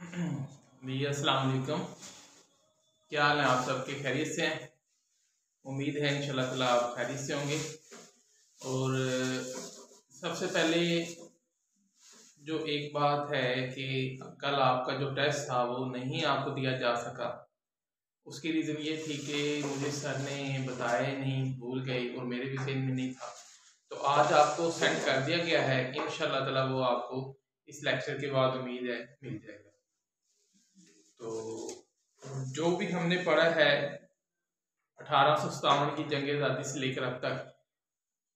जी अस्सलाम वालेकुम। क्या हाल है आप सबके? खैरियत से हैं? उम्मीद है इंशाल्लाह ताला आप खैरियत से होंगे। और सबसे पहले जो एक बात है कि कल आपका जो टेस्ट था वो नहीं आपको दिया जा सका। उसकी रीज़न ये थी कि मुझे सर ने बताया नहीं, भूल गए और मेरे भी ज़हन में नहीं था। तो आज आपको सेंड कर दिया गया है, इंशाल्लाह ताला वो आपको इस लेक्चर के बाद उम्मीद है मिल जाएगा। तो जो भी हमने पढ़ा है 1857 की जंग आज़ादी से लेकर अब तक,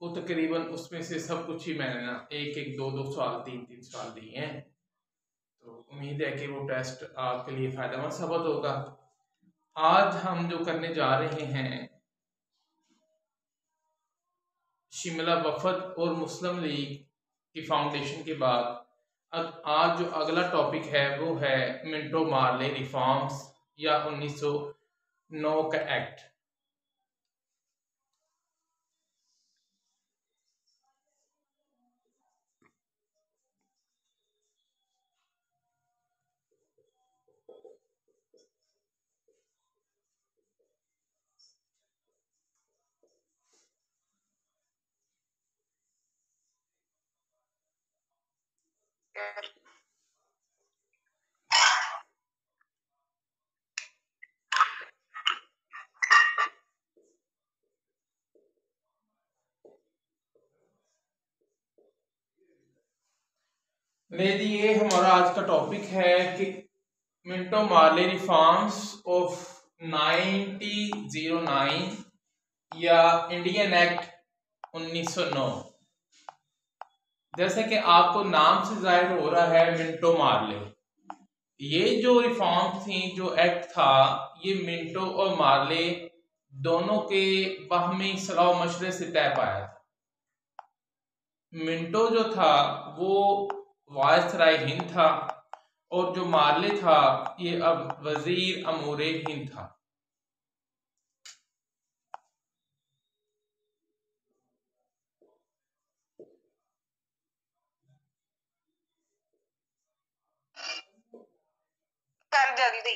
वो तकरीबन उसमें से सब कुछ ही मैंने ना एक एक दो दो सवाल तीन तीन सवाल दिए हैं। तो उम्मीद है कि वो टेस्ट आपके लिए फायदेमंद साबित होगा। आज हम जो करने जा रहे हैं शिमला वफद और मुस्लिम लीग की फाउंडेशन के बाद, अब आज जो अगला टॉपिक है वो है मिंटो मार्ले रिफॉर्म्स या 1909 का एक्ट। जी, ये हमारा आज का टॉपिक है कि मिंटो मार्ले रिफॉर्म्स ऑफ 1909 या इंडियन एक्ट 1909। जैसे कि आपको नाम से जाहिर हो रहा है मिंटो मार्ले, ये जो रिफॉर्म थी, जो एक्ट था, ये मिंटो और मार्ले दोनों के बाहमी सलाह मशवरे से तय पाया था। मिंटो जो था वो वायसराय हिंद था और जो मार्ले था ये अब वजीर अमूरे हिंद था। कर जल्दी।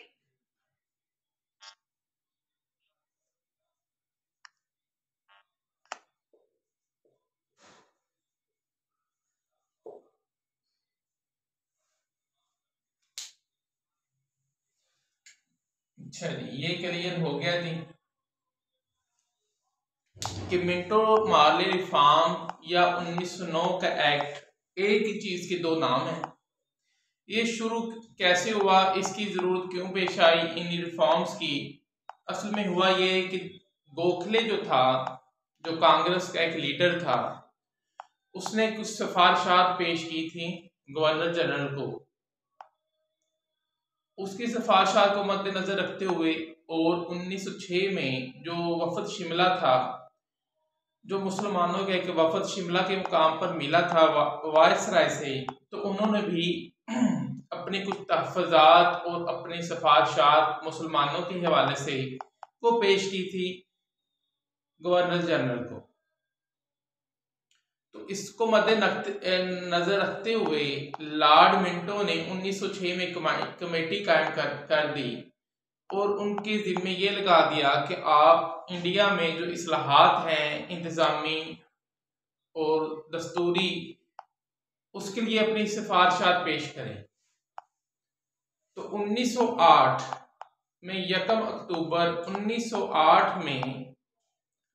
अच्छा जी, ये क्लियर हो गया जी कि मिंटो मार्ले रिफॉर्म या 1909 का एक्ट एक ही चीज के दो नाम है। ये शुरू कैसे हुआ, इसकी जरूरत क्यों पेश आई इन रिफॉर्म्स की? असल में हुआ ये कि गोखले जो था, जो कांग्रेस का एक लीडर था, उसने कुछ सिफारिशात पेश की थी गवर्नर जनरल को। उसकी सिफारिशात को मद्देनजर रखते हुए और 1906 में जो वफद शिमला था, जो मुसलमानों के एक वफद शिमला के मुकाम पर मिला था वायसराय से, तो उन्होंने भी अपने कुछ तहफ़्फ़ुज़ात और अपनी सिफारिशात मुसलमानों के हवाले से वो पेश की थी गवर्नर जनरल को। तो इसको मद्देनजर रखते हुए लॉर्ड मिंटो ने 1906 में कमेटी कायम कर दी और उनके जिम्मे ये लगा दिया कि आप इंडिया में जो इस्लाहात हैं इंतज़ामी और दस्तूरी, उसके लिए अपनी सिफारिशात पेश करें। तो 1908 में 1 अक्टूबर 1908 में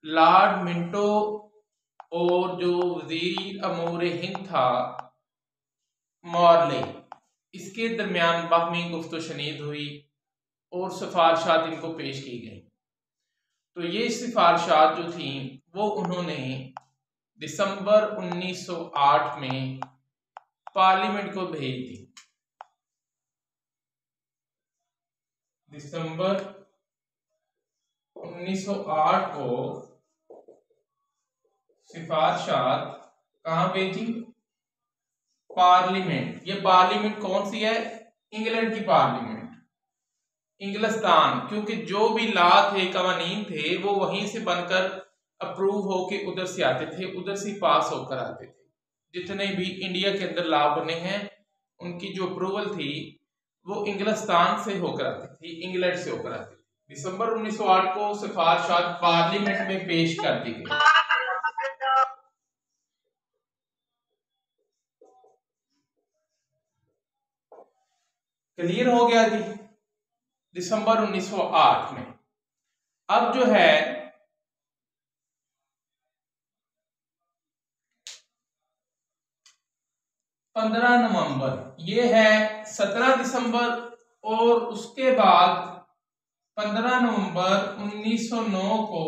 लॉर्ड मिंटो और जो वजीर अमूर हिंद था मार्ले, इसके दरमियान बाहमी गुफ्तो शनीद हुई और सिफारिशात इनको पेश की गई। तो ये सिफारिशात जो थी वो उन्होंने दिसंबर 1908 में पार्लियामेंट को भेज दी। दिसंबर 1908 को सिफारिशात कहाँ भेजी? पार्लियामेंट। ये पार्लियामेंट कौन सी है? इंग्लैंड की पार्लियामेंट, इंग्लिस्तान। क्योंकि जो भी लॉ थे, कवानीन थे, वो वहीं से बनकर अप्रूव होके उधर से आते थे, उधर से पास होकर आते थे। जितने भी इंडिया के अंदर लॉ बने हैं उनकी जो अप्रूवल थी वो इंग्लिस्तान से होकर आती थी, इंग्लैंड से होकर आती थी। दिसंबर 1908 को सिफारिशात पार्लियामेंट में पेश कर दी गई। क्लियर हो गया जी। दिसंबर 1908 में अब जो है 15 नवंबर, ये है 17 दिसंबर और उसके बाद 15 नवंबर 1909 को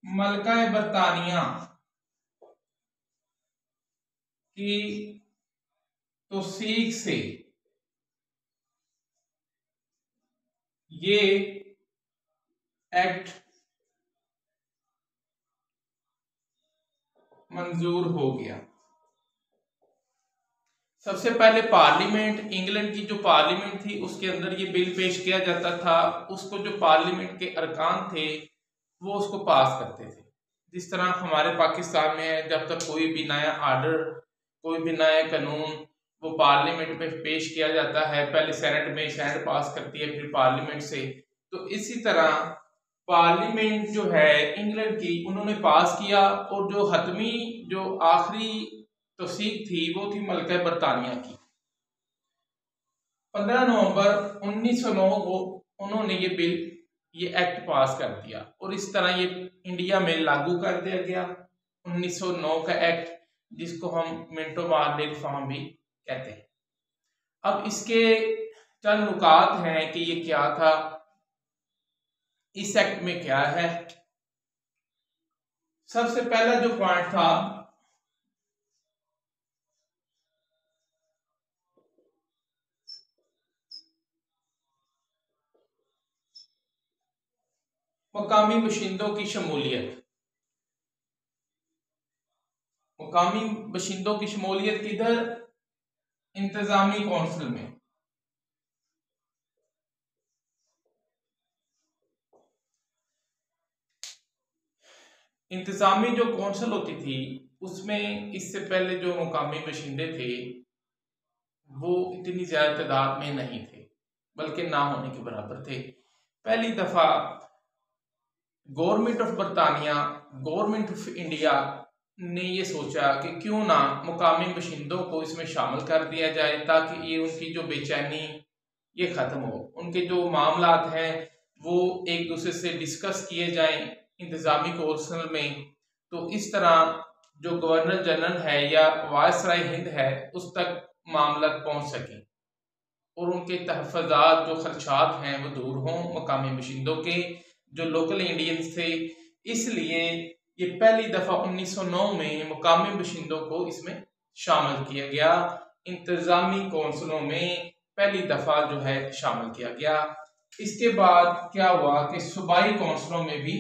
मलका बरतानिया की तौसीक से ये एक्ट मंजूर हो गया। सबसे पहले पार्लियामेंट, इंग्लैंड की जो पार्लियामेंट थी उसके अंदर ये बिल पेश किया जाता था। उसको जो पार्लियामेंट के अरकान थे वो उसको पास करते थे। जिस तरह हमारे पाकिस्तान में है, जब तक कोई भी नया आर्डर, कोई भी नया कानून वो पार्लियामेंट में पेश किया जाता है, पहले सेनेट में, सेनेट पास करती है, फिर पार्लियामेंट से। तो इसी तरह पार्लियामेंट जो है इंग्लैंड की, उन्होंने पास किया और जो हतमी, जो आखिरी तौसीक थी वो थी मलका बरतानिया की। 15 नवंबर 1909 को उन्होंने ये बिल, ये एक्ट पास कर दिया और इस तरह ये इंडिया में लागू कर दिया गया। 1909 का एक्ट, जिसको हम मिंटो मार्ले रिफॉर्म भी कहते हैं। अब इसके चंद नुकात हैं कि ये क्या था, इस एक्ट में क्या है। सबसे पहला जो पॉइंट था, मकामी बशिंदों की शमूलियत। मकामी बशिंदों की शमूलियत किधर? इंतजामी कौंसिल में। इंतजामी जो कौंसिल होती थी उसमें इससे पहले जो मुकामी बशिंदे थे वो इतनी ज्यादा तादाद में नहीं थे, बल्कि ना होने के बराबर थे। पहली दफा गवर्नमेंट ऑफ बरतानिया, गवर्नमेंट ऑफ इंडिया ने ये सोचा कि क्यों ना मुकामी बशिंदों को इसमें शामिल कर दिया जाए, ताकि ये उनकी जो बेचैनी ये खत्म हो, उनके जो मामलात हैं वो एक दूसरे से डिस्कस किए जाएं इंतजामी कौंसिल में। तो इस तरह जो गवर्नर जनरल है या वायसराय हिंद है उस तक मामला पहुंच सके और उनके तहफ़्फ़ुज़ात, जो खर्चात हैं वो दूर हों मकामी बशिंदों के, जो लोकल इंडियंस थे। इसलिए ये पहली दफ़ा 1909 में मुकामी बशिंदों को इसमें शामिल किया गया, इंतजामी कौंसिलों में पहली दफ़ा जो है शामिल किया गया। इसके बाद क्या हुआ कि सूबाई कौंसिलों में भी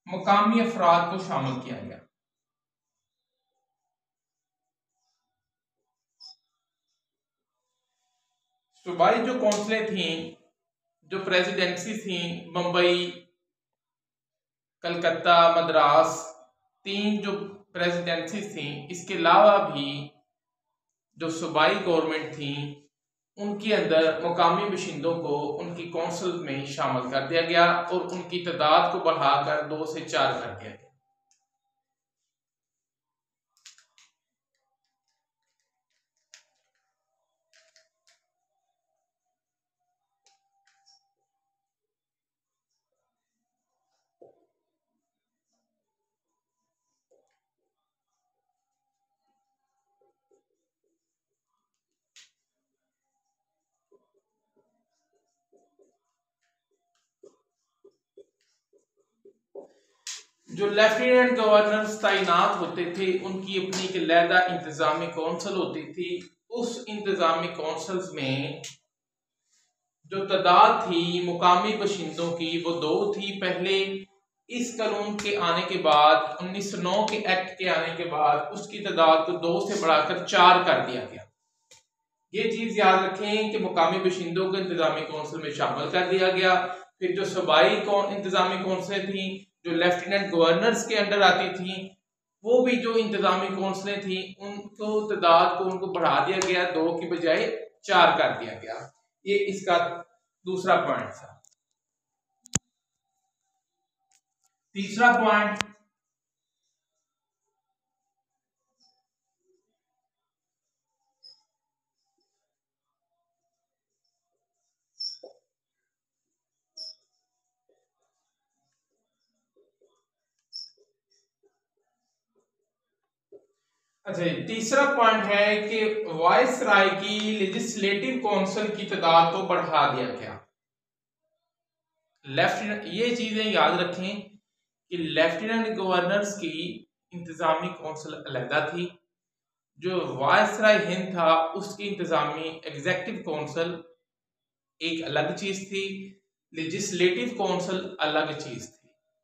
मुकामी अफराद को शामिल किया गया। सूबाई जो कौंसिलें थी, जो प्रेसिडेंसी थी, मुंबई, कलकत्ता, मद्रास, 3 जो प्रेसिडेंसी थी, इसके अलावा भी जो सूबाई गवर्नमेंट थी उनके अंदर मुकामी बशिंदों को उनकी कौंसिल में शामिल कर दिया गया और उनकी तादाद को बढ़ाकर 2 से 4 कर दिया गया। जो लेफ्टिनेंट गवर्नर तैनात होते थे उनकी अपनी एक अलहदा इंतजामी कौंसिल होती थी। उस इंतजामी कौंसिल्स में जो तादाद थी मुकामी बशिंदों की वो 2 थी पहले। इस कानून के आने के बाद, 1909 के एक्ट के आने के बाद, उसकी तादाद को 2 से बढ़ाकर 4 कर दिया गया। ये चीज याद रखें कि मुकामी बशिंदों को इंतजामी कौंसिल में शामिल कर दिया गया। फिर जो सूबाई इंतजामी कौंसिलें थी जो लेफ्टिनेंट गवर्नर्स के अंडर आती थी वो भी जो इंतजामी कौंसलें थी उनको तादाद को उनको बढ़ा दिया गया, 2 की बजाय 4 कर दिया गया। ये इसका दूसरा पॉइंट था। तीसरा पॉइंट, अच्छा तीसरा पॉइंट है कि वायसराय की लेजिस्लेटिव काउंसिल की तादाद को बढ़ा दिया गया। लेफ्टिनेंट, ये चीजें याद रखें कि लेफ्टिनेंट गवर्नर्स की इंतजामी काउंसिल अलहदा थी, जो वायसराय हिंद था उसकी इंतजामी एग्जेक्टिव काउंसिल एक अलग चीज थी, लेजिस्लेटिव काउंसिल अलग चीज थी।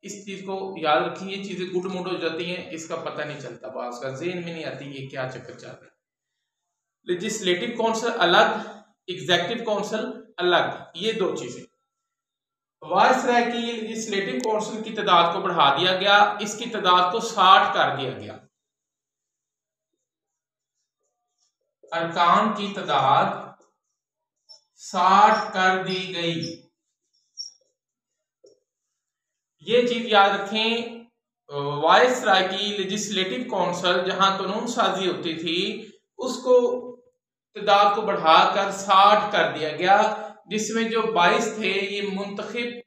इस चीज को याद रखिए, ये चीजें गुड मुड हो जाती हैं, इसका पता नहीं चलता, बात का ज़हन में नहीं आती ये क्या चक्कर चल रहा है। लेजिस्लेटिव काउंसिल अलग, एग्जेक्टिव काउंसिल अलग, ये दो चीजें। वायसराय की लेजिस्लेटिव काउंसिल की तादाद को बढ़ा दिया गया, इसकी तादाद को 60 कर दिया गया। अरकान की तादाद 60 कर दी गई। ये चीज याद रखें, वायसराय की लेजिस्लेटिव काउंसिल जहां कानून साजी होती थी उसको तादाद को बढ़ाकर 60 कर दिया गया, जिसमें जो 22 थे ये मुंतखिब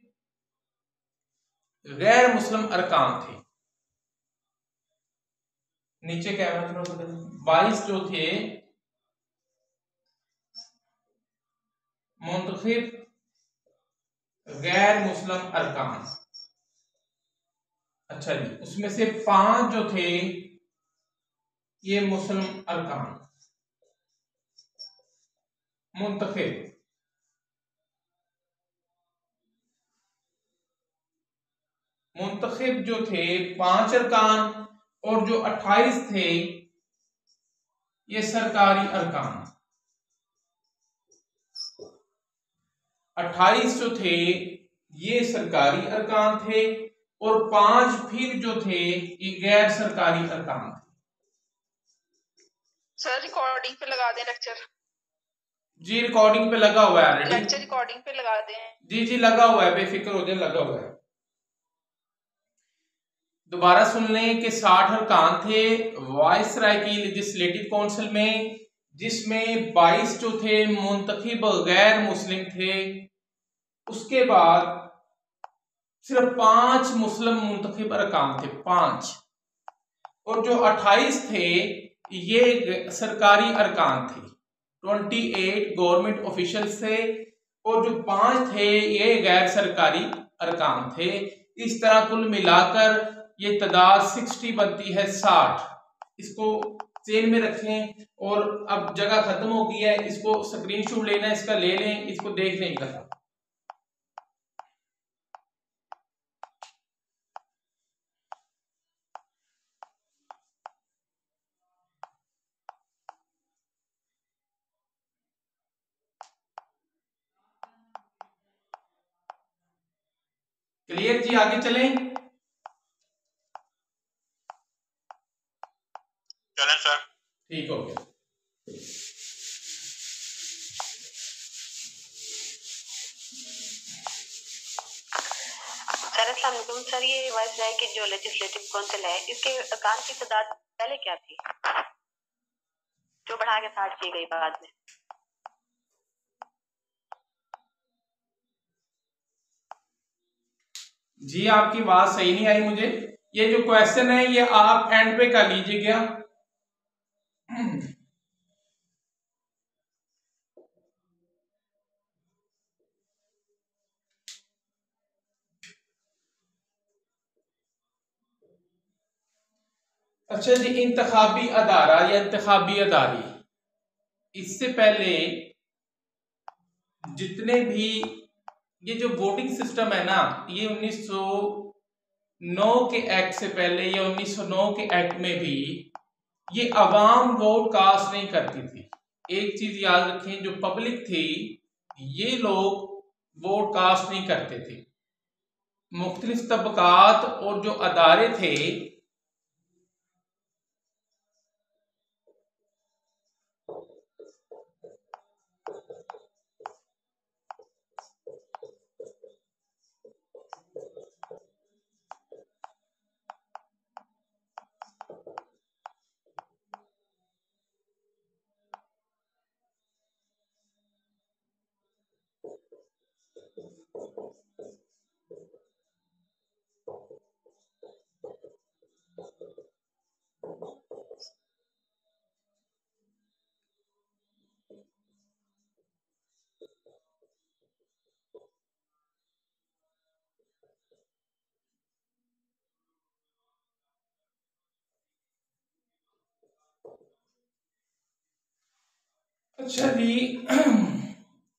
गैर मुस्लिम अरकान थे। नीचे क्या मतलब 22 जो थे मुंतखिब गैर मुस्लिम अरकान। अच्छा जी, उसमें से 5 जो थे ये मुस्लिम अरकान मुंतखिब। मुंतखिब जो थे 5 अरकान, और जो 28 थे ये सरकारी अरकान। 28 जो थे ये सरकारी अरकान थे, और 5 फिर जो थे ये गैर सरकारी अरकान थे। सर रिकॉर्डिंग पे लगा दें लेक्चर। जी रिकॉर्डिंग पे लगा हुआ है ऑलरेडी। लेक्चर रिकॉर्डिंग पे लगा दें। जी जी लगा हुआ है, बेफिक्र हो जाए, लगा हुआ है। दोबारा सुन लें कि 60 अरकान थे वायसराय की लेजिस्लेटिव काउंसिल में, जिसमें 22 जो थे मुंतखिब गैर मुस्लिम थे। उसके बाद सिर्फ 5 मुस्लिम मुंतखिब अरकान थे, 5, और जो 28 थे ये सरकारी अरकान थे। 28 गवर्नमेंट ऑफिशियल्स थे, और जो 5 थे ये गैर सरकारी अरकान थे। इस तरह कुल मिलाकर ये तादाद 60 बनती है 60। इसको चेन में रखें, और अब जगह खत्म हो गई है, इसको स्क्रीनशॉट लेना है, इसका ले लें, इसको देख लें इकट्ठा। क्लियर जी, आगे चलें। चलें सर। ठीक हो गया। सर ये वायसराय की जो लेजिस्लेटिव काउंसिल है इसके अरकान की तादाद पहले क्या थी जो बढ़ा के 60 की गई बाद में? जी आपकी बात सही नहीं आई मुझे। ये जो क्वेश्चन है ये आप एंड पे कर लीजिएगा। अच्छा जी, इंतखाबी अदारा या इंतखाबी अदारी, इससे पहले जितने भी ये जो वोटिंग सिस्टम है ना, ये 1909 के एक्ट से पहले या 1909 के एक्ट में भी ये अवाम वोट कास्ट नहीं करती थी। एक चीज याद रखें, जो पब्लिक थी ये लोग वोट कास्ट नहीं करते थे। मुख्तलिफ तबकात और जो अदारे थे अच्छा जी,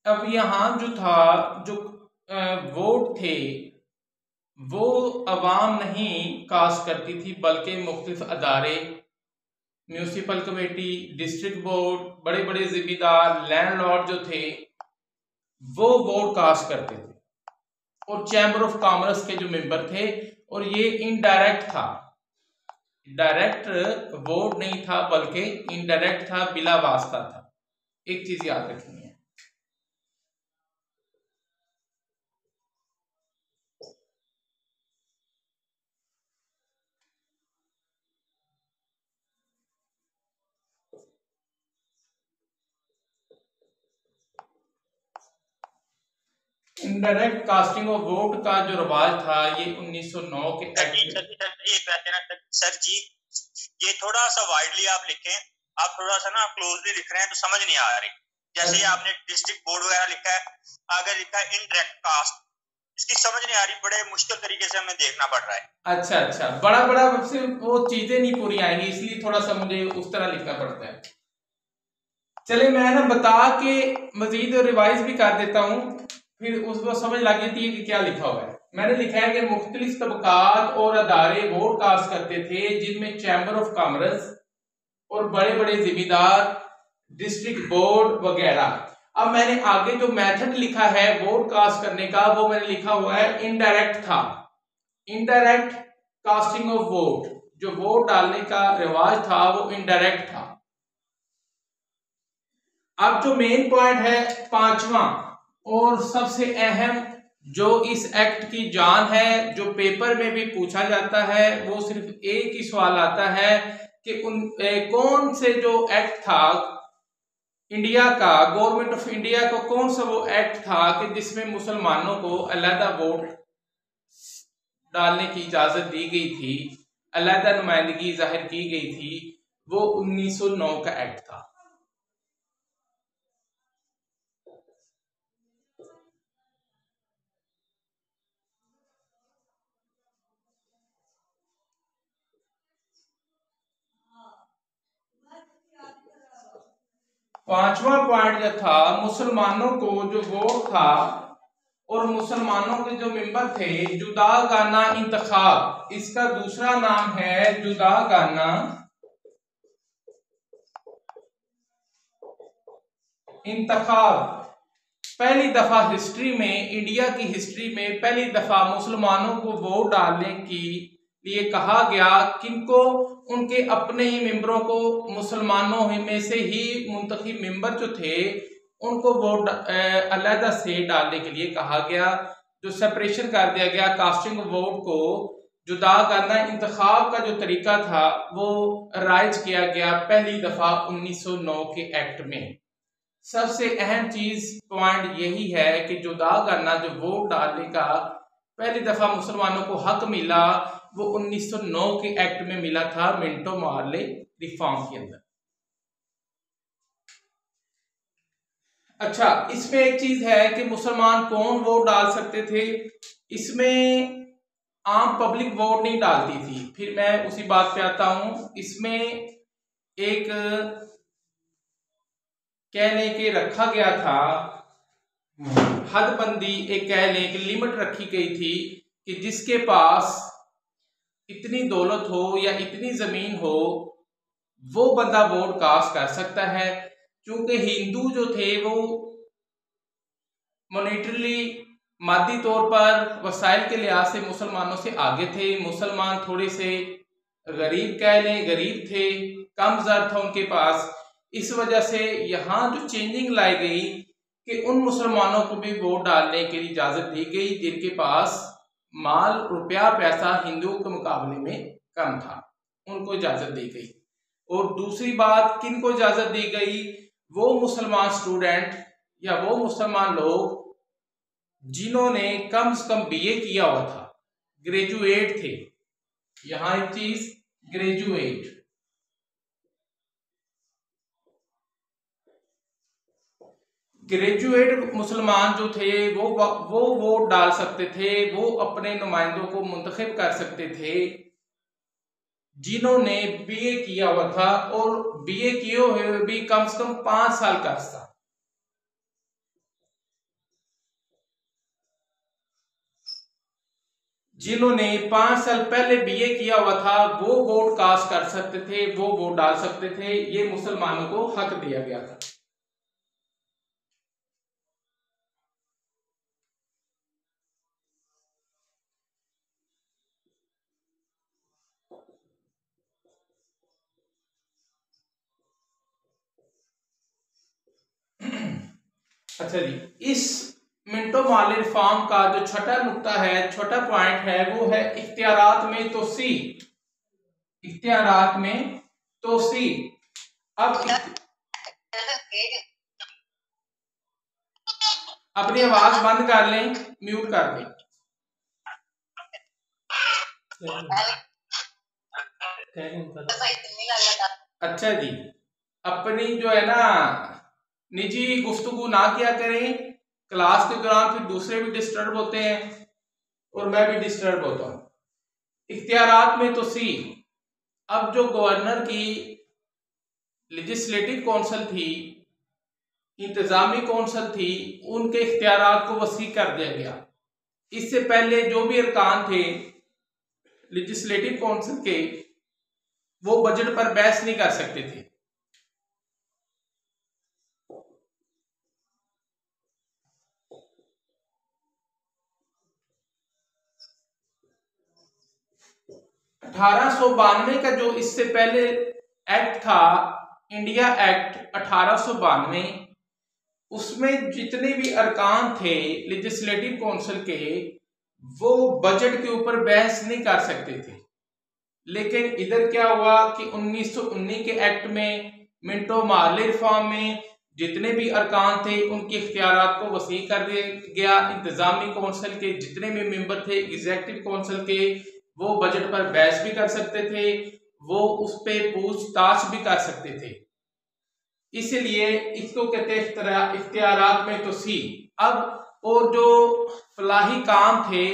अब यहाँ जो था, जो वोट थे वो अवाम नहीं कास्ट करती थी, बल्कि मुख्तलिफ अदारे, म्यूनिसिपल कमेटी, डिस्ट्रिक्ट बोर्ड, बड़े बड़े जिम्मेदार, लैंडलॉर्ड जो थे वो वोट कास्ट करते थे, और चैम्बर ऑफ कॉमर्स के जो मेंबर थे। और ये इनडायरेक्ट था, डायरेक्ट वोट नहीं था बल्कि इनडायरेक्ट था, बिला वास्ता था। एक चीज याद रखनी है। इनडायरेक्ट कास्टिंग ऑफ वोट का जो रवाज था ये 1909 के एक्ट में। सर जी ये थोड़ा सा वाइडली आप लिखें, आप थोड़ा सा ना क्लोजली लिख रहे हैं तो समझ नहीं आ रही। जैसे आपने डिस्ट्रिक्ट बोर्ड वगैरह लिखा है, आगे लिखा है इनडायरेक्ट कास्ट, इसकी समझ नहीं आ रही, बड़े मुश्किल तरीके से हमें देखना पड़ रहा है। अच्छा, बड़ा बड़ा से वो चीजें नहीं पूरी आएंगी, इसलिए थोड़ा सा मुझे उस तरह लिखना पड़ता है। चले मैं ना बता के मजीद रिवाइज भी कर देता हूँ, फिर उसको समझ लग जाती है कि क्या लिखा हुआ है। मैंने लिखा है कि मुख्तलिफ तबकात और अदारे वोट कास्ट करते थे, जिनमें चैम्बर ऑफ कॉमर्स और बड़े बड़े जिम्मेदार, डिस्ट्रिक्ट बोर्ड वगैरह। अब मैंने आगे जो मेथड लिखा है वोट कास्ट करने का, वो मैंने लिखा हुआ है इनडायरेक्ट था। इनडायरेक्ट कास्टिंग ऑफ वोट, जो वोट डालने का रिवाज था वो इनडायरेक्ट था। अब जो मेन पॉइंट है पांचवा और सबसे अहम, जो इस एक्ट की जान है, जो पेपर में भी पूछा जाता है, वो सिर्फ एक ही सवाल आता है कि कौन से जो एक्ट था इंडिया का, गवर्नमेंट ऑफ इंडिया को कौन सा वो एक्ट था कि जिसमें मुसलमानों को अलहदा वोट डालने की इजाजत दी गई थी, अलहदा नुमाइंदगी जाहिर की गई थी। वो 1909 का एक्ट था। पांचवा पॉइंट जो था, मुसलमानों को जो वोट था और मुसलमानों के जो मेंबर थे, जुदागाना इंतखाब, इसका दूसरा नाम है जुदागाना इंतखाब। पहली दफा हिस्ट्री में, इंडिया की हिस्ट्री में पहली दफा मुसलमानों को वोट डालने की लिए कहा गया, किनको, उनके अपने ही मेंबरों को, मुसलमानों में से ही मुंतखब मेंबर जो थे उनको वोट अलहदा से डालने के लिए कहा गया। जो सेपरेशन कर दिया गया, कास्टिंग वोट को जुदा करना, इंतखाब का जो तरीका था वो राइज किया गया पहली दफा 1909 के एक्ट में। सबसे अहम चीज पॉइंट यही है कि जुदा करना, जो वोट डालने का पहली दफा मुसलमानों को हक मिला, वो 1909 के एक्ट में मिला था, मिंटो मार्ले रिफॉर्म के अंदर। अच्छा, इसमें एक चीज है कि मुसलमान कौन वोट डाल सकते थे। इसमें आम पब्लिक वोट नहीं डालती थी। फिर मैं उसी बात पे आता हूं। इसमें एक कह लें कि रखा गया था हदबंदी, एक कह लें कि लिमिट रखी गई थी कि जिसके पास इतनी दौलत हो या इतनी जमीन हो वो बंदा वोट कास्ट कर सकता है। क्योंकि हिंदू जो थे वो मॉनेटरली, मादी तौर पर, वसाइल के लिहाज से मुसलमानों से आगे थे। मुसलमान थोड़े से गरीब कह लें, गरीब थे, कम ज़र था उनके पास। इस वजह से यहाँ जो चेंजिंग लाई गई कि उन मुसलमानों को भी वोट डालने की इजाज़त दी गई जिनके पास माल, रुपया, पैसा हिंदुओं के मुकाबले में कम था, उनको इजाज़त दी गई। और दूसरी बात, किन को इजाज़त दी गई? वो मुसलमान स्टूडेंट या वो मुसलमान लोग जिन्होंने कम से कम बीए किया हुआ था, ग्रेजुएट थे। यहाँ एक चीज, ग्रेजुएट, ग्रेजुएट मुसलमान जो थे वो वोट डाल सकते थे, वो अपने नुमाइंदों को मुंतखब कर सकते थे जिन्होंने बीए किया हुआ था और बीए किए हुए भी कम से कम 5 साल का अर्सा। जिन्होंने 5 साल पहले बीए किया हुआ था वो वोट कास्ट कर सकते थे, वो वोट डाल सकते थे, ये मुसलमानों को हक दिया गया था। अच्छा जी, इस मिंटो मॉर्ले रिफॉर्म का जो छठा नुक्ता है, छोटा पॉइंट है, वो है इख्तियारात में तोसी। इख्तियारात में तोसी। अब अपनी आवाज बंद कर लें, म्यूट कर दें। अच्छा जी, अपनी जो है ना निजी गुफ्तगू ना किया करें, क्लास के दौरान फिर दूसरे भी डिस्टर्ब होते हैं और मैं भी डिस्टर्ब होता हूं। इख्तियारात में तो सी, अब जो गवर्नर की लेजिस्लेटिव काउंसिल थी, इंतजामी काउंसिल थी, उनके इख्तियारात को वसी कर दिया गया। इससे पहले जो भी अरकान थे लेजिस्लेटिव काउंसिल के, वो बजट पर बहस नहीं कर सकते थे। (1892) का जो इससे पहले एक्ट था, इंडिया एक्ट 1892, उसमें जितने भी अरकान थे लेजिस्लेटिव काउंसिल के, वो बजट के ऊपर बहस नहीं कर सकते थे। लेकिन इधर क्या हुआ कि 1919 के एक्ट में, मिंटो मॉर्ले रिफॉर्म में, जितने भी अरकान थे उनके इख्तियारात को वसी कर दिया गया। इंतजामी काउंसिल के जितने भी मेंबर थे एग्जीक्यूटिव काउंसिल के, वो बजट पर बहस भी कर सकते थे, वो उस पर पूछताछ भी कर सकते थे। इसलिए इसको कहते हैं इख्तियारात में तो सी। अब और जो फलाही काम थे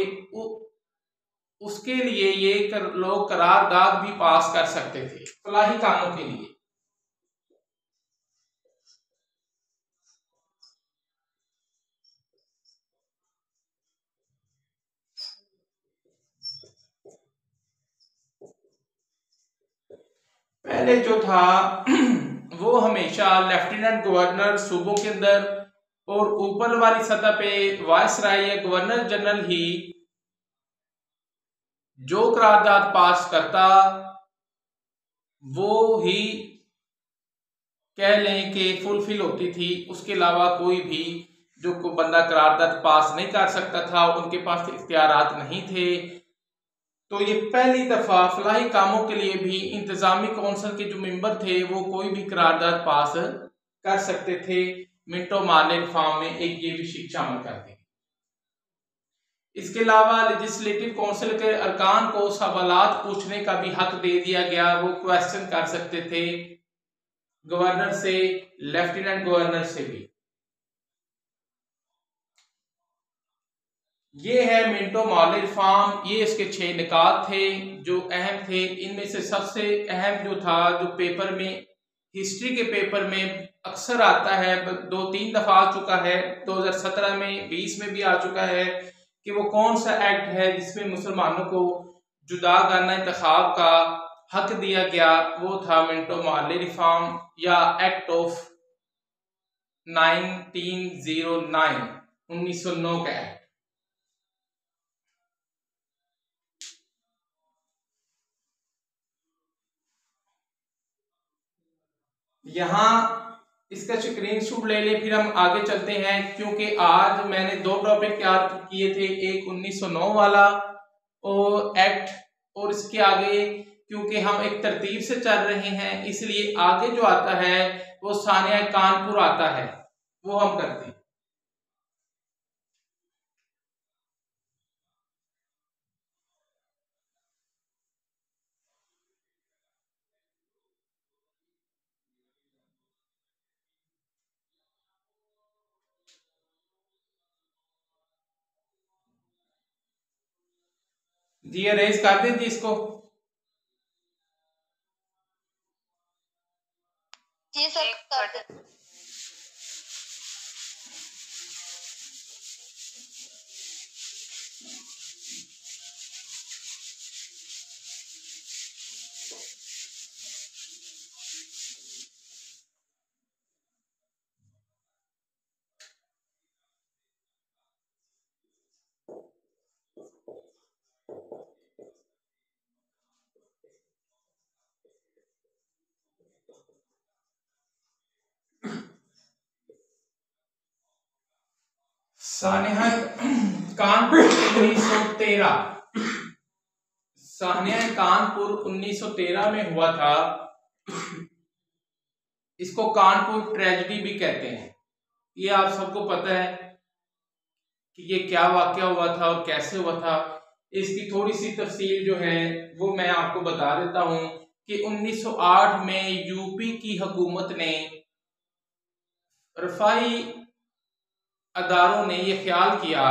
उसके लिए ये लोग करारदाद भी पास कर सकते थे, फलाही कामों के लिए। पहले जो था वो हमेशा लेफ्टिनेंट गवर्नर सूबों के अंदर और ऊपर वाली सतह पे वायसराय या गवर्नर जनरल ही जो करारदाद पास करता, वो ही कह लें कि फुलफिल होती थी। उसके अलावा कोई भी जो बंदा करारदाद पास नहीं कर सकता था, उनके पास इख्तियारात नहीं थे। तो ये पहली दफा फलाही कामों के लिए भी इंतजामी काउंसिल के जो मेंबर थे वो कोई भी करारदाद पास कर सकते थे। मिंटो मॉर्ले रिफॉर्म में एक ये भी शिक्षा शामिल कर दी। इसके अलावा लेजिस्लेटिव काउंसिल के अरकान को सवालात पूछने का भी हक दे दिया गया। वो क्वेश्चन कर सकते थे गवर्नर से, लेफ्टिनेंट गवर्नर से भी। ये है मिंटो मॉर्ले रिफॉर्म। ये इसके 6 निकात थे जो अहम थे। इनमें से सबसे अहम जो था, जो पेपर में, हिस्ट्री के पेपर में अक्सर आता है, 2-3 दफा आ चुका है, 2017 में, 20 में भी आ चुका है, कि वो कौन सा एक्ट है जिसमें मुसलमानों को जुदा करना इंतखाब का हक दिया गया। वो था मिंटो मॉर्ले रिफॉर्म या एक्ट ऑफ 1909, 1909 का एक्ट। यहां इसका स्क्रीनशॉट ले ले, फिर हम आगे चलते हैं, क्योंकि आज मैंने 2 टॉपिक तैयार किए थे, एक 1909 वाला और एक्ट, और इसके आगे क्योंकि हम एक तरतीब से चल रहे हैं, इसलिए आगे जो आता है वो सानिया कानपुर आता है, वो हम करते हैं। जी अरेंज कर दें जी इसको। जी सर कर दें। सानिया कानपुर 1913, सानिया कानपुर 1913 में हुआ था। इसको कानपुर ट्रेजेडी भी कहते हैं। ये आप सबको पता है कि ये क्या वाकया हुआ था और कैसे हुआ था। इसकी थोड़ी सी तफसील जो है वो मैं आपको बता देता हूं कि 1908 में यूपी की हुकूमत ने, रफाई अदारों ने ये ख्याल किया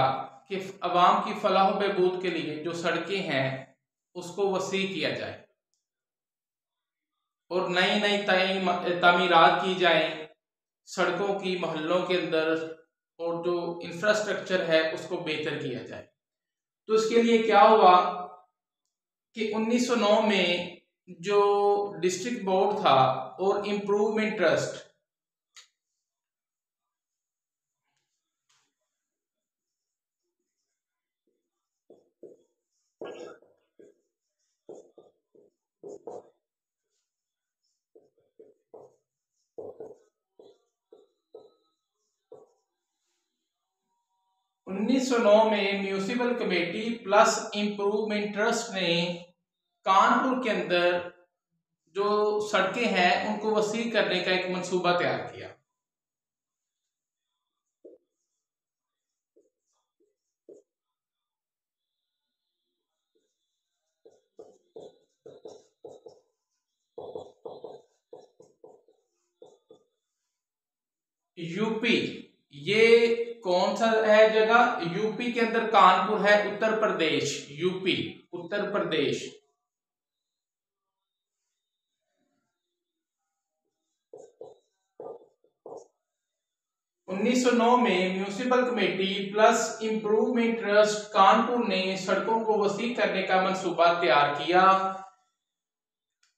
कि अवाम की फलाह बहबूद के लिए जो सड़कें हैं उसको वसी किया जाए और नई नई तामीरात की जाए सड़कों की, मोहल्लों के अंदर, और जो इंफ्रास्ट्रक्चर है उसको बेहतर किया जाए। तो इसके लिए क्या हुआ कि 1909 में जो डिस्ट्रिक्ट बोर्ड था और इम्प्रूवमेंट ट्रस्ट, उन्नीस सौ 9 में municipal committee plus improvement trust ने कानपुर के अंदर जो सड़कें हैं उनको वसी करने का एक मंसूबा तैयार किया। यूपी, ये कौन सा है जगह? यूपी के अंदर कानपुर है, उत्तर प्रदेश, यूपी उत्तर प्रदेश। उन्नीस सौ 9 में municipal committee plus improvement trust Kanpur ने सड़कों को वसी करने का मंसूबा तैयार किया।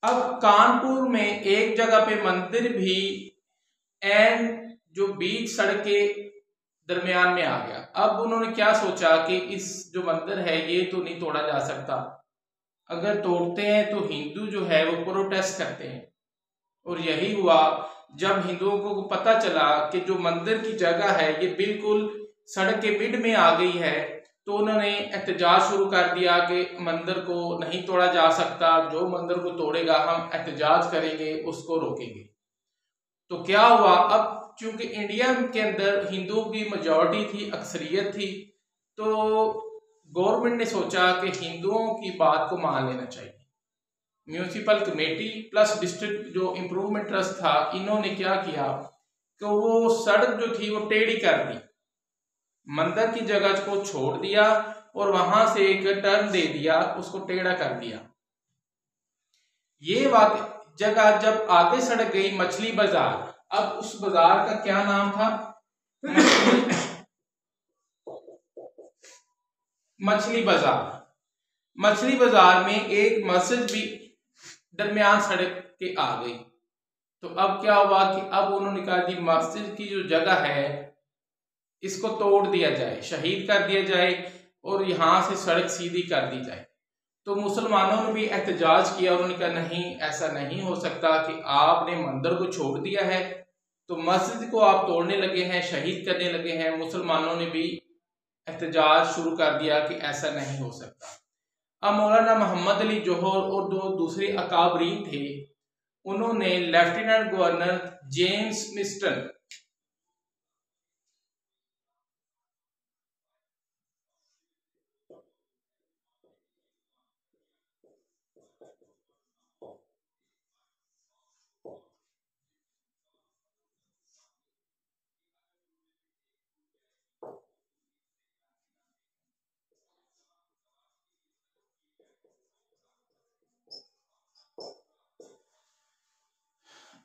अब कानपुर में एक जगह पे मंदिर भी एंड जो बीच सड़क के दरमियान में आ गया। अब उन्होंने क्या सोचा कि इस जो मंदिर है ये तो नहीं तोड़ा जा सकता, अगर तोड़ते हैं तो हिंदू जो है वो प्रोटेस्ट करते हैं। और यही हुआ, जब हिंदुओं को पता चला कि जो मंदिर की जगह है ये बिल्कुल सड़क के मिड में आ गई है, तो उन्होंने एहतजाज शुरू कर दिया कि मंदिर को नहीं तोड़ा जा सकता, जो मंदिर को तोड़ेगा हम एहतजाज करेंगे, उसको रोकेंगे। तो क्या हुआ, अब चूंकि इंडिया के अंदर हिंदुओं की मेजॉरिटी थी, अक्सरियत थी, तो गवर्नमेंट ने सोचा कि हिंदुओं की बात को मान लेना चाहिए। म्यूनिसिपल कमेटी प्लस डिस्ट्रिक्ट जो इम्प्रूवमेंट ट्रस्ट था, इन्होंने क्या किया कि वो सड़क जो थी वो टेढ़ी कर दी, मंदिर की जगह को छोड़ दिया और वहां से एक टर्न दे दिया, उसको टेढ़ा कर दिया। ये जगह जब आगे सड़क गई मछली बाजार, अब उस बाजार का क्या नाम था? मछली बाजार। मछली बाजार में एक मस्जिद भी दरमियान सड़क के आ गई। तो अब क्या हुआ कि अब उन्होंने कहा कि मस्जिद की जो जगह है इसको तोड़ दिया जाए, शहीद कर दिया जाए और यहां से सड़क सीधी कर दी जाए। तो मुसलमानों ने भी एहतजाज किया, उन्होंने कहा नहीं, ऐसा नहीं हो सकता कि आपने मंदिर को छोड़ दिया है तो मस्जिद को आप तोड़ने लगे हैं, शहीद करने लगे हैं। मुसलमानों ने भी एहतजाज शुरू कर दिया कि ऐसा नहीं हो सकता। अब मौलाना मोहम्मद अली जौहर और दो दूसरे अकाबरीन थे, उन्होंने लेफ्टिनेंट गवर्नर जेम्स मिस्टन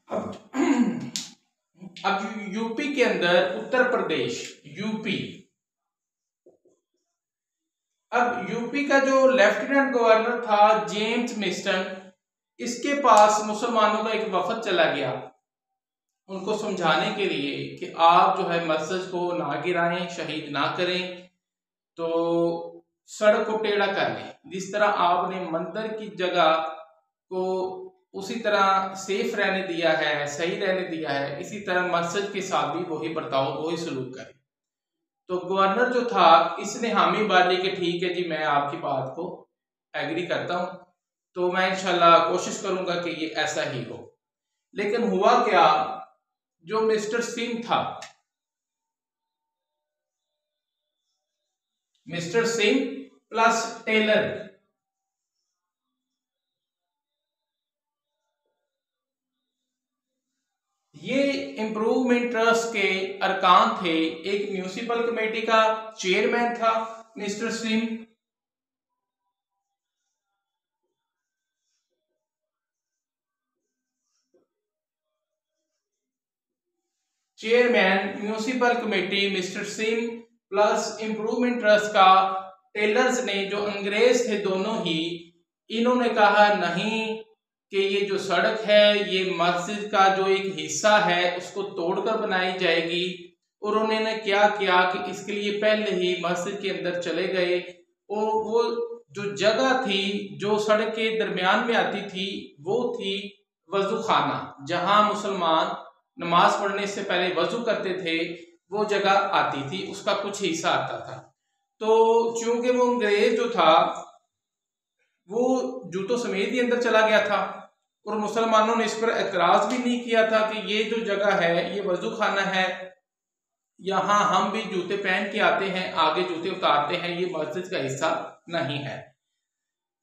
अब अब यूपी के अंदर उत्तर प्रदेश, यूपी, अब यूपी का जो लेफ्टिनेंट गवर्नर था जेम्स मिस्टन, इसके पास मुसलमानों का एक वफद चला गया उनको समझाने के लिए कि आप जो है मस्जिद को ना गिराएं, शहीद ना करें, तो सड़क को टेढ़ा कर लें। जिस तरह आपने मंदिर की जगह को उसी तरह सेफ रहने दिया है, सही रहने दिया है, इसी तरह मस्जिद के साथ भी वही बर्ताव, वही सलूक करें। तो गवर्नर जो था इसने हामी भर कि ठीक है जी, मैं आपकी बात को एग्री करता हूं, तो मैं इंशाल्लाह कोशिश करूंगा कि ये ऐसा ही हो। लेकिन हुआ क्या, जो मिस्टर सिंह था, मिस्टर सिंह प्लस टेलर, ये इंप्रूवमेंट ट्रस्ट के अरकान थे। एक म्यूनिसिपल कमेटी का चेयरमैन था mister Singh, chairman municipal committee mister Singh plus improvement trust का टेलर्स ने, जो अंग्रेज थे दोनों ही, इन्होंने कहा नहीं कि ये जो सड़क है ये मस्जिद का जो एक हिस्सा है उसको तोड़कर बनाई जाएगी। और उन्होंने क्या किया कि इसके लिए पहले ही मस्जिद के अंदर चले गए और वो जो जगह थी जो सड़क के दरमियान में आती थी वो थी वजू खाना, जहां मुसलमान नमाज पढ़ने से पहले वजू करते थे, वो जगह आती थी, उसका कुछ हिस्सा आता था। तो चूंकि वो अंग्रेज जो था वो जूतों समेत ही अंदर चला गया था और मुसलमानों ने इस पर एतराज भी नहीं किया था कि ये जो जगह है ये वजू खाना है, यहाँ हम भी जूते पहन के आते हैं, आगे जूते उतारते हैं, ये मस्जिद का हिस्सा नहीं है।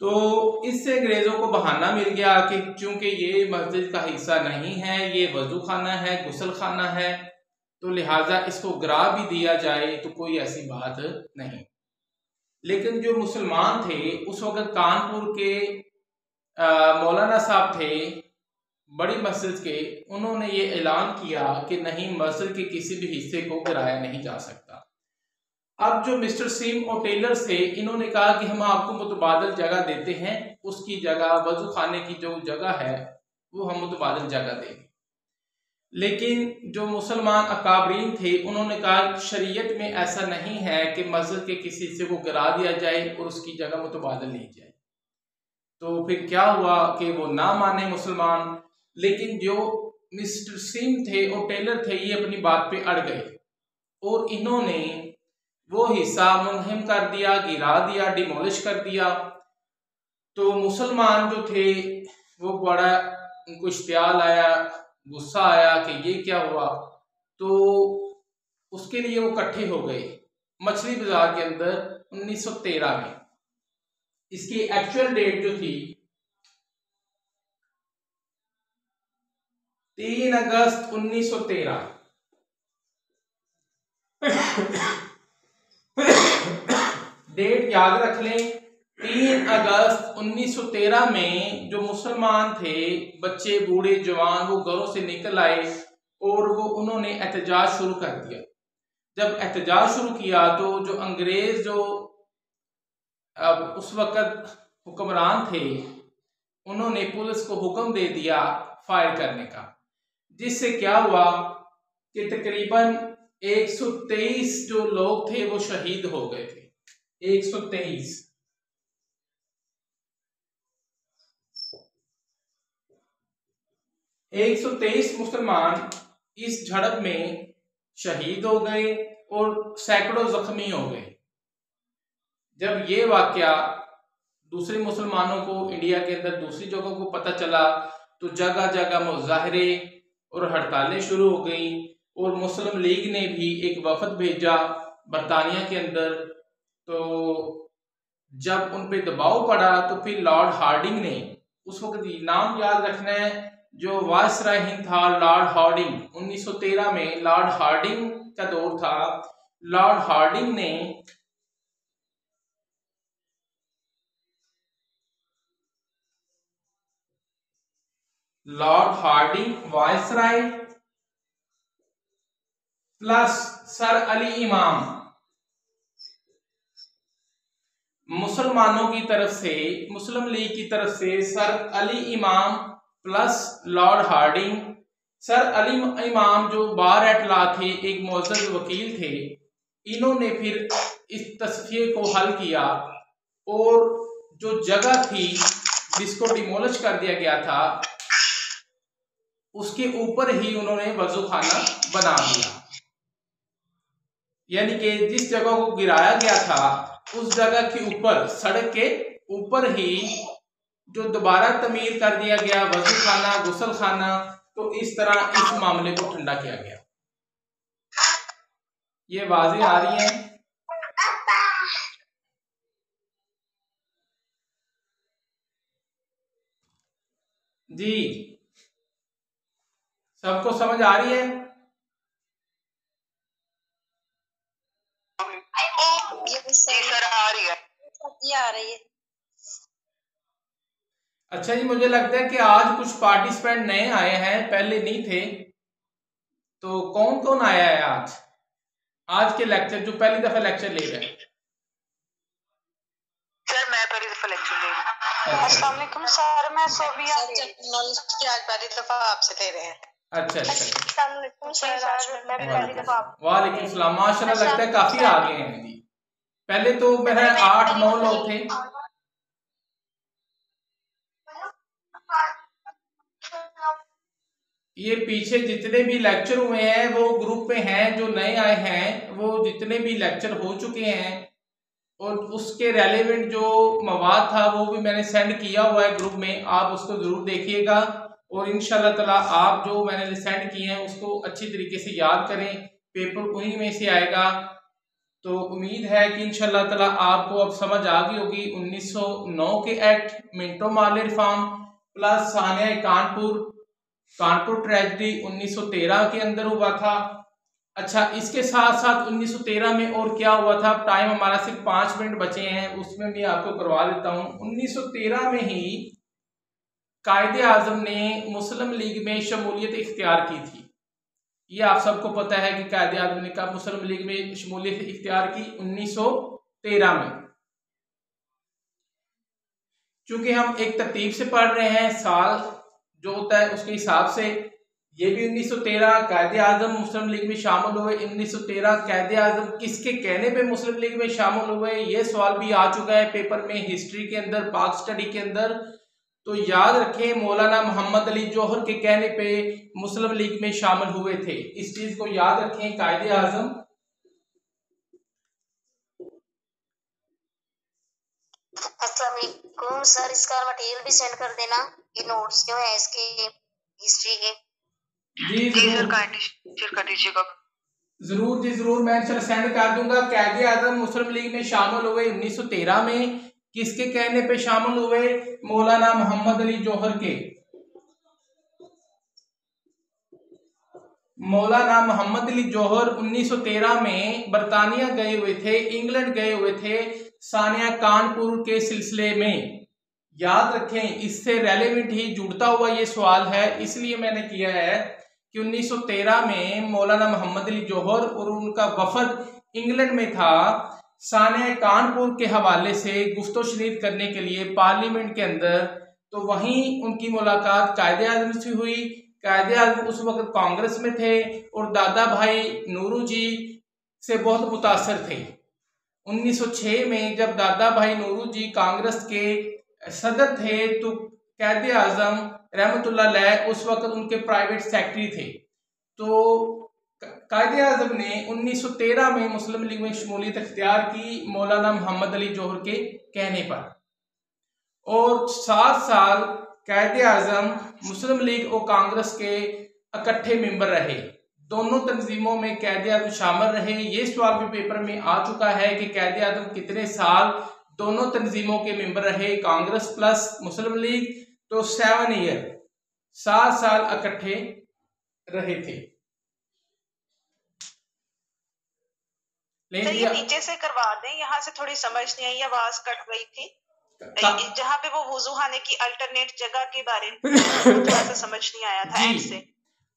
तो इससे अंग्रेजों को बहाना मिल गया कि चूंकि ये मस्जिद का हिस्सा नहीं है, ये वजू खाना है, गुसल खाना है, तो लिहाजा इसको गिरा भी दिया जाए तो कोई ऐसी बात नहीं। लेकिन जो मुसलमान थे उस वक्त कानपुर के मौलाना साहब थे बड़ी मस्जिद के, उन्होंने ये ऐलान किया कि नहीं, मस्जिद के किसी भी हिस्से को गिराया नहीं जा सकता। अब जो मिस्टर सिंह और टेलर थे इन्होंने कहा कि हम आपको मुतबादल जगह देते हैं, उसकी जगह वजू खाने की जो जगह है वो हम मुतबादल जगह देंगे। लेकिन जो मुसलमान अकाबरीन थे उन्होंने कहा शरीयत में ऐसा नहीं है कि मस्जिद के किसी हिस्से को गिरा दिया जाए और उसकी जगह मुतबादल ली जाए। तो फिर क्या हुआ कि वो ना माने मुसलमान, लेकिन जो मिस्टर सिंह थे और टेलर थे ये अपनी बात पे अड़ गए और इन्होंने वो हिस्सा मुनहम कर दिया, गिरा दिया, डिमोलिश कर दिया। तो मुसलमान जो थे वो बड़ा, उनको इश्तियाल आया, गुस्सा आया कि ये क्या हुआ। तो उसके लिए वो इकट्ठे हो गए मछली बाजार के अंदर 1913 में। इसकी एक्चुअल डेट जो थी 3 अगस्त 1913। डेट याद रख लें, 3 अगस्त 1913 में जो मुसलमान थे, बच्चे बूढ़े जवान, वो घरों से निकल आए और वो उन्होंने एहतजाज शुरू कर दिया। जब एहतजाज शुरू किया तो जो अंग्रेज जो उस वक्त हुक्मरान थे उन्होंने पुलिस को हुक्म दे दिया फायर करने का, जिससे क्या हुआ कि तकरीबन 123 जो लोग थे वो शहीद हो गए थे। 123 मुसलमान इस झड़प में शहीद हो गए और सैकड़ों जख्मी हो गए। जब ये वाकया दूसरे मुसलमानों को इंडिया के अंदर दूसरी जगहों को पता चला तो जगह जगह मुजाहरे और हड़तालें शुरू हो गई और मुस्लिम लीग ने भी एक वफद भेजा बरतानिया के अंदर। तो जब उन पे दबाव पड़ा तो फिर लॉर्ड हार्डिंग ने, उस वक्त नाम याद रखना है, जो वायसराय हिंद था लॉर्ड हार्डिंग, 1913 में लॉर्ड हार्डिंग का दौर था। लॉर्ड हार्डिंग ने वायसराय प्लस सर अली इमाम। मुसलमानों की तरफ से, मुस्लिम लीग की तरफ से sir Ali Imam plus Lord Hardinge. Sir Ali Imam जो बार एट लॉ थे, एक मुअज़्ज़ज़ वकील थे, इन्होंने फिर इस तस्फिये को हल किया और जो जगह थी जिसको डिमोलिश कर दिया गया था उसके ऊपर ही उन्होंने वजू खाना बना दिया। यानी कि जिस जगह को गिराया गया था उस जगह के ऊपर, सड़क के ऊपर ही जो दोबारा तमीर कर दिया गया वजू खाना, गुसल खाना, तो इस तरह इस मामले को ठंडा किया गया। ये वाज़ेह आ रही है? जी, सबको समझ आ रही है? सर आ रही है, आ रही है। अच्छा जी, मुझे लगता है कि आज कुछ पार्टिसिपेंट नए आए हैं, पहले नहीं थे। तो कौन कौन आया है आज के लेक्चर, जो पहली दफा लेक्चर ले रहे हैं? सर मैं पहली दफा लेक्चर ले रही हूँ। अस्सलाम वालेकुम सर, मैं सोबिया टेक्नोलॉजी आज पहली दफा आपसे ले रहे हैं। अच्छा अच्छा, अस्सलाम वालेकुम सर, मैं पहली दफा। वालेकुम सलाम। माशाल्लाह, लगता है काफी आगे हैं जी। पहले तो मेरे 8-9 लोग थे। ये पीछे जितने भी लेक्चर हुए हैं वो ग्रुप में हैं, जो नए आए हैं वो जितने भी लेक्चर हो चुके हैं और उसके रेलेवेंट जो मवाद था वो भी मैंने सेंड किया हुआ है ग्रुप में, आप उसको जरूर देखिएगा और इंशाल्लाह ताला आप जो मैंने सेंड किए हैं उसको अच्छी तरीके से याद करें, पेपर उन्हीं में से आएगा। तो उम्मीद है कि इंशाल्लाह ताला आपको अब समझ आ गई होगी। 1909 के एक्ट, मिंटो मार्ले reform plus Sania Kanpur tragedy 1913 के अंदर हुआ था। अच्छा, इसके साथ साथ 1913 में और क्या हुआ था, टाइम हमारा सिर्फ 5 मिनट बचे हैं, उसमें भी आपको करवा देता हूं। 1913 में ही कायदे आजम ने मुस्लिम लीग में शमूलियत इख्तियार की थी। ये आप सबको पता है कि कायदे आजम ने कब मुस्लिम लीग में शमूलियत इख्तियार की? 1913 में। चूंकि हम एक तरतीब से पढ़ रहे हैं, साल जो होता है उसके हिसाब से, ये भी 1913 कायदे आजम मुस्लिम लीग में शामिल हुए। 1913 कायदे आजम किसके कहने पे मुस्लिम लीग में शामिल हुए, ये सवाल भी आ चुका है पेपर में, हिस्ट्री के अंदर, पाक स्टडी के अंदर। तो याद रखें, मौलाना मोहम्मद अली जौहर के कहने पे मुस्लिम लीग में शामिल हुए थे, इस चीज को याद रखें। कायदे आजम अस्सलाम सर, इसका मटेरियल भी सेंड कर देना, ये नोट्स जो है इसके हिस्ट्री के। जी जरूर शेयर कर दीजिएगा। जरूर जी जरूर, मैं चल सेंड कर दूंगा। कायदे आजम मुस्लिम लीग में शामिल हुए 1913 में, किसके कहने पे शामिल हुए? मौलाना मोहम्मद अली जौहर के। मौलाना मोहम्मद अली जौहर 1913 में बरतानिया गए हुए थे, इंग्लैंड गए हुए थे सानिया कानपुर के सिलसिले में। याद रखें, इससे रेलेवेंट ही जुड़ता हुआ ये सवाल है, इसलिए मैंने किया है कि 1913 में मौलाना मोहम्मद अली जौहर और उनका वफद इंग्लैंड में था सानिया कानपुर के हवाले से गुफ्तो शनीद करने के लिए पार्लियामेंट के अंदर। तो वहीं उनकी मुलाकात कायदे आजम से हुई। कायदे आजम उस वक्त कांग्रेस में थे और दादा भाई नूरू जी से बहुत मुतासर थे। 1906 में जब दादा भाई नूरू जी कांग्रेस के सदर थे तो कायदे आजम रहमतुल्लाह अलैह उस वक्त उनके प्राइवेट सेक्रेटरी थे। तो कायदे आजम ने 1913 में मुस्लिम लीग में शमूलियत इख्तियार की मौलाना मोहम्मद अली जौहर के कहने पर, और 7 साल कायदे आजम मुस्लिम लीग और कांग्रेस के इकट्ठे मेंबर रहे। दोनों तंजीमों में कायदे आजम शामिल रहे। ये सवाल भी पेपर में आ चुका है कि कायदे आजम कितने साल दोनों तंजीमों के मेंबर रहे, कांग्रेस प्लस मुस्लिम लीग? तो 7 ईयर, 7 साल इकट्ठे रहे थे। तो ये नीचे से करवा दें, यहाँ से थोड़ी समझ नहीं आई, आवाज कट गई थी। जहाँ पे वो वुजू खाने की अल्टरनेट जगह के बारे में थोड़ा सा समझ नहीं आया था एंड से।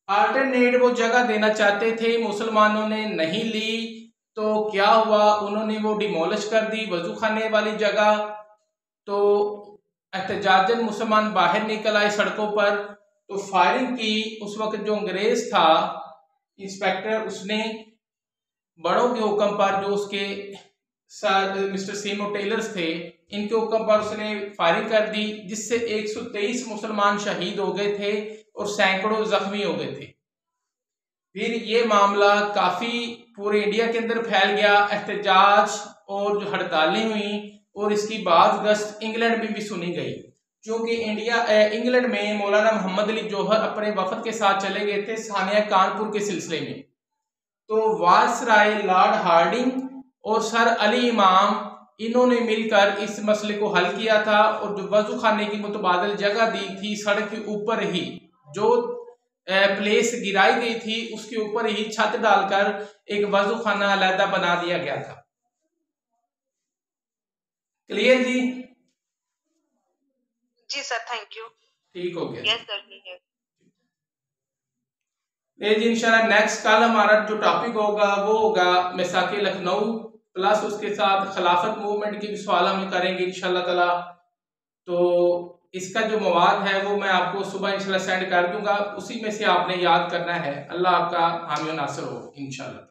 अल्टरनेट वो जगह देना चाहते थे, मुसलमानों ने नहीं ली, तो क्या हुआ, उन्होंने वो डिमोलिश कर दी वजू खाने वाली जगह। तो एहतजाजन मुसलमान बाहर निकल आए सड़कों पर, तो फायरिंग की। उस वक्त जो अंग्रेज था इंस्पेक्टर, उसने बड़ों के हुक्म पर, जो उसके साथ मिस्टर सीमो टेलर्स थे, इनके हुक्म पर उसने फायरिंग कर दी, जिससे 123 मुसलमान शहीद हो गए थे और सैकड़ों जख्मी हो गए थे। फिर ये मामला काफ़ी पूरे इंडिया के अंदर फैल गया, एहतजाज और जो हड़तालें हुई, और इसकी बाज़ इंग्लैंड में भी सुनी गई, क्योंकि इंग्लैंड में मौलाना मोहम्मद अली जौहर अपने वफद के साथ चले गए थे सानिया कानपुर के सिलसिले में। तो वायसराय लॉर्ड हार्डिंग और सर अली इमाम, इन्होंने मिलकर इस मसले को हल किया था, और जो वजू खाने की मुतबादल जगह दी थी, सड़क के ऊपर ही जो प्लेस गिराई गई थी उसके ऊपर ही छत डालकर एक वजू खाना अलहदा बना दिया गया था। क्लियर जी? जी सर, थैंक यू। ठीक हो गया। यस सर, ठीक है। जी इंशाल्लाह नेक्स्ट कल हमारा जो टॉपिक होगा वो होगा मिसाके लखनऊ, प्लस उसके साथ खिलाफत मूवमेंट के भी सवाल हम करेंगे इंशाल्लाह ताला। तो इसका जो मवाद है वो मैं आपको सुबह इंशाल्लाह सेंड कर दूंगा, उसी में से आपने याद करना है। अल्लाह आपका हामी नासिर हो इंशाल्लाह।